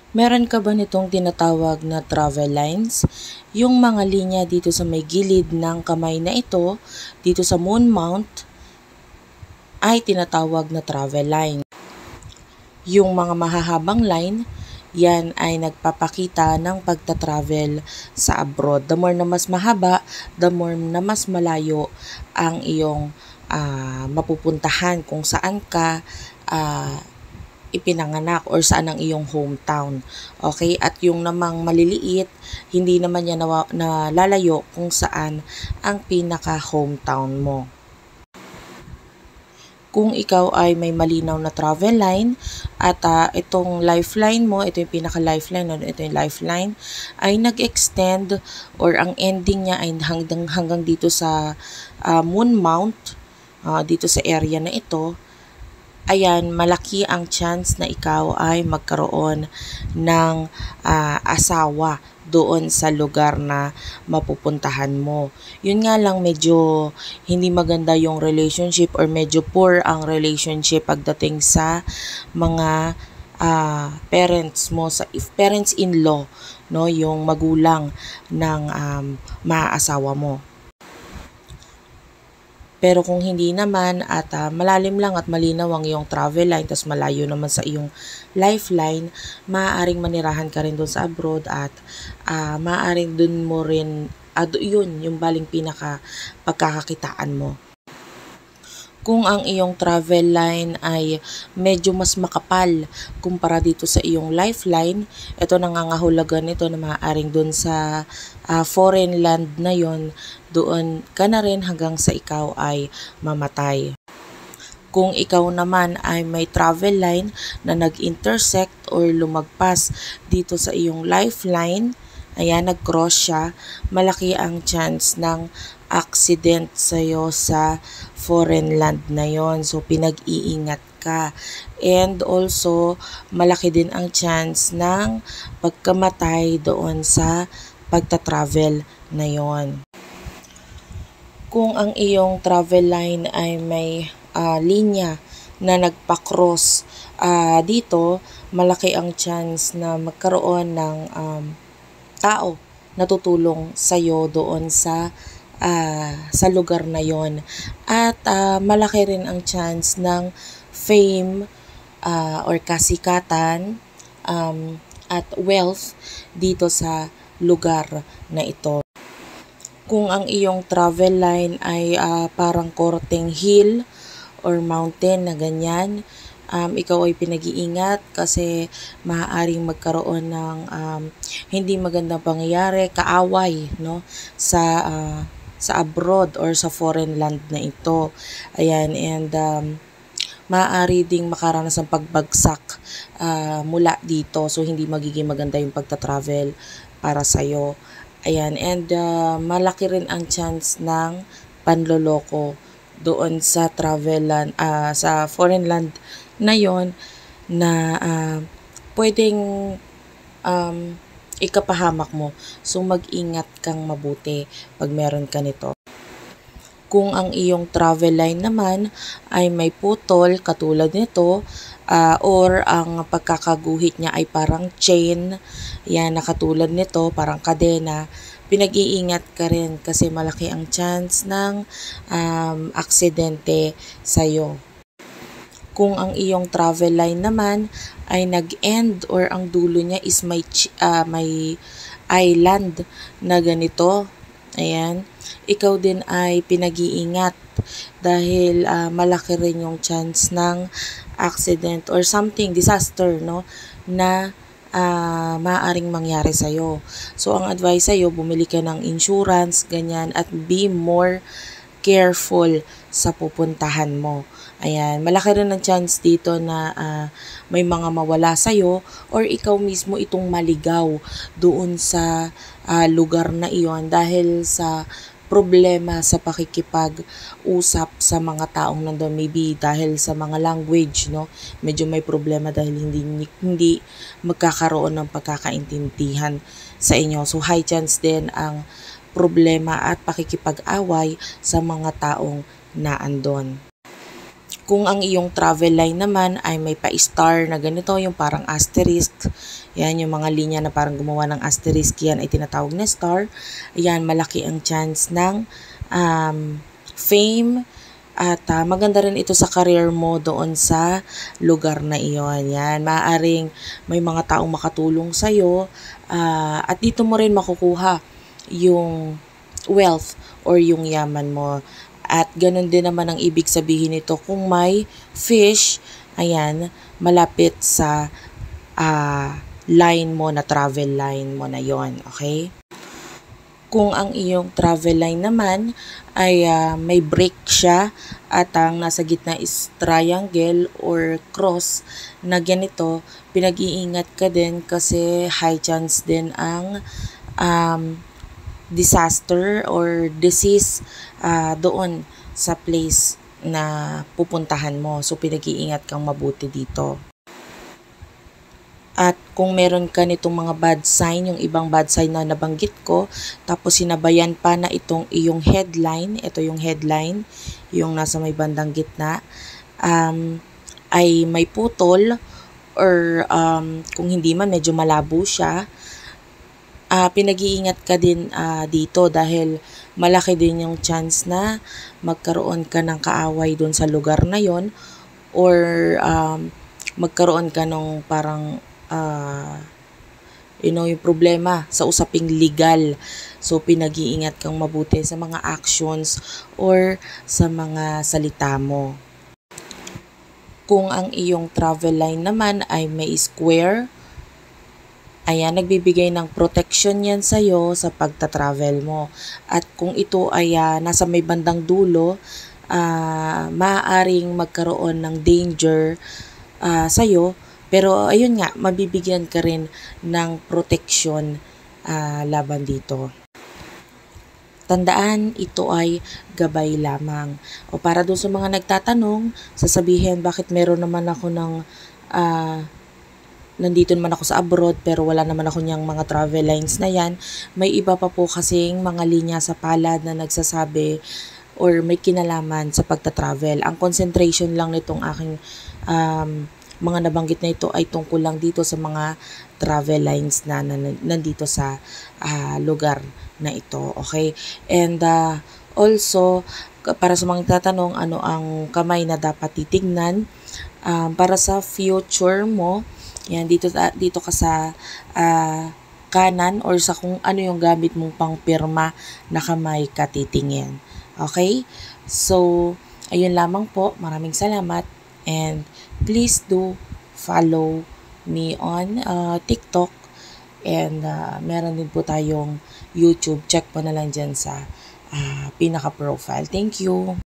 Meron ka ba nitong tinatawag na travel lines? Yung mga linya dito sa may gilid ng kamay na ito, dito sa moon mount, ay tinatawag na travel line. Yung mga mahahabang line, yan ay nagpapakita ng pagta-travel sa abroad. The more na mas mahaba, the more na mas malayo ang iyong mapupuntahan kung saan ka ipinanganak or saan ang iyong hometown. Okay? At yung namang maliliit, hindi naman yan nalalayo kung saan ang pinaka-hometown mo. Kung ikaw ay may malinaw na travel line at itong lifeline mo, ito yung pinaka-lifeline, ito yung lifeline, ay nag-extend or ang ending niya ay hanggang dito sa moon mount, dito sa area na ito, ayan, malaki ang chance na ikaw ay magkaroon ng asawa doon sa lugar na mapupuntahan mo. Yun nga lang, medyo hindi maganda yung relationship or medyo poor ang relationship pagdating sa mga parents mo, sa parents-in-law, no, yung magulang ng maaasawa mo. Pero kung hindi naman at malalim lang at malinaw ang iyong travel line, tas malayo naman sa iyong lifeline, maaaring manirahan ka rin doon sa abroad at maaaring doon mo rin, yun yung baling pinaka pagkakakitaan mo. Kung ang iyong travel line ay medyo mas makapal kumpara dito sa iyong lifeline, ito nangangahulugan nito na maaaring doon sa foreign land na yon, doon ka na rin hanggang sa ikaw ay mamatay. Kung ikaw naman ay may travel line na nag-intersect or lumagpas dito sa iyong lifeline, ayan, nag-cross siya, malaki ang chance ng accident sa'yo sa foreign land na yon. So, pinag-iingat ka. And also, malaki din ang chance ng pagkamatay doon sa pagta-travel na yon. Kung ang iyong travel line ay may linya na nagpa-cross dito, malaki ang chance na magkaroon ng tao na tutulong sa'yo doon sa lugar na yon. At malaki rin ang chance ng fame or kasikatan at wealth dito sa lugar na ito. Kung ang iyong travel line ay parang korteng hill or mountain na ganyan, ikaw ay pinag-iingat kasi maaaring magkaroon ng hindi magandang pangyayari, kaaway, no, sa abroad or sa foreign land na ito. Ayan, and maaari ding makaranas ng pagbagsak mula dito. So, hindi magiging maganda yung pagta-travel para sa'yo. Ayan, and malaki rin ang chance ng panloloko doon sa travel land, sa foreign land na yon na pwedeng ikapahamak mo. So, mag-ingat kang mabuti pag meron ka nito. Kung ang iyong travel line naman ay may putol katulad nito, or ang pagkakaguhit niya ay parang chain, yan na katulad nito, parang kadena, pinag-iingat ka rin kasi malaki ang chance ng aksidente sa'yo. Kung ang iyong travel line naman ay nag-end or ang dulo niya is may island na ganito, ayan, ikaw din ay pinag-iingat dahil malaki rin yung chance ng accident or something, disaster, no, na maaaring mangyari sa'yo. So, ang advice sa'yo, bumili ka ng insurance, ganyan, at be more careful sa pupuntahan mo. Ayan, malaki rin ang chance dito na may mga mawala sa'yo or ikaw mismo itong maligaw doon sa lugar na iyon dahil sa problema sa pakikipag-usap sa mga taong nandun. Maybe dahil sa mga language, no? Medyo may problema dahil hindi magkakaroon ng pagkakaintindihan sa inyo. So, high chance din ang problema at pakikipag-away sa mga taong naandon. Kung ang iyong travel line naman ay may pa-star na ganito, yung parang asterisk, yan yung mga linya na parang gumawa ng asterisk, yan ay tinatawag na star. Yan, malaki ang chance ng fame at maganda rin ito sa career mo doon sa lugar na iyon. Yan, maaaring may mga taong makatulong sa'yo at dito mo rin makukuha yung wealth or yung yaman mo. At ganun din naman ang ibig sabihin nito kung may fish, ayan, malapit sa line mo na travel line mo na yon, okay? Kung ang iyong travel line naman ay may break siya at ang nasa gitna is triangle or cross na ganito, pinag-iingat ka din kasi high chance din ang disaster or disease doon sa place na pupuntahan mo. So, pinag-iingat kang mabuti dito. At kung meron ka nitong mga bad sign, yung ibang bad sign na nabanggit ko, tapos sinabayan pa na itong iyong headline, ito yung headline, yung nasa may bandang gitna, ay may putol or kung hindi man medyo malabo siya, pinag-iingat ka din dito dahil malaki din yung chance na magkaroon ka ng kaaway doon sa lugar na yon or magkaroon ka ng parang yung problema sa usaping legal. So, pinag-iingat kang mabuti sa mga actions or sa mga salita mo. Kung ang iyong travel line naman ay may square, ayan, nagbibigay ng protection yan sa'yo sa pagta-travel mo. At kung ito ay nasa may bandang dulo, maaaring magkaroon ng danger sa'yo. Pero ayun nga, mabibigyan ka rin ng protection laban dito. Tandaan, ito ay gabay lamang. O para doon sa mga nagtatanong, sasabihin bakit meron naman ako ng nandito naman ako sa abroad pero wala naman ako niyang mga travel lines na yan. May iba pa po kasing mga linya sa palad na nagsasabi or may kinalaman sa pagta-travel. Ang concentration lang nitong aking mga nabanggit na ito ay tungkol lang dito sa mga travel lines na nandito sa lugar na ito. Okay? And also, para sa mga tatanong, ano ang kamay na dapat titignan para sa future mo, yan, dito ka sa kanan or sa kung ano yung gamit mong pangpirma na kamay ka titingin. Okay? So, ayun lamang po. Maraming salamat. And please do follow me on TikTok. And meron din po tayong YouTube. Check po na lang dyan sa pinaka-profile. Thank you.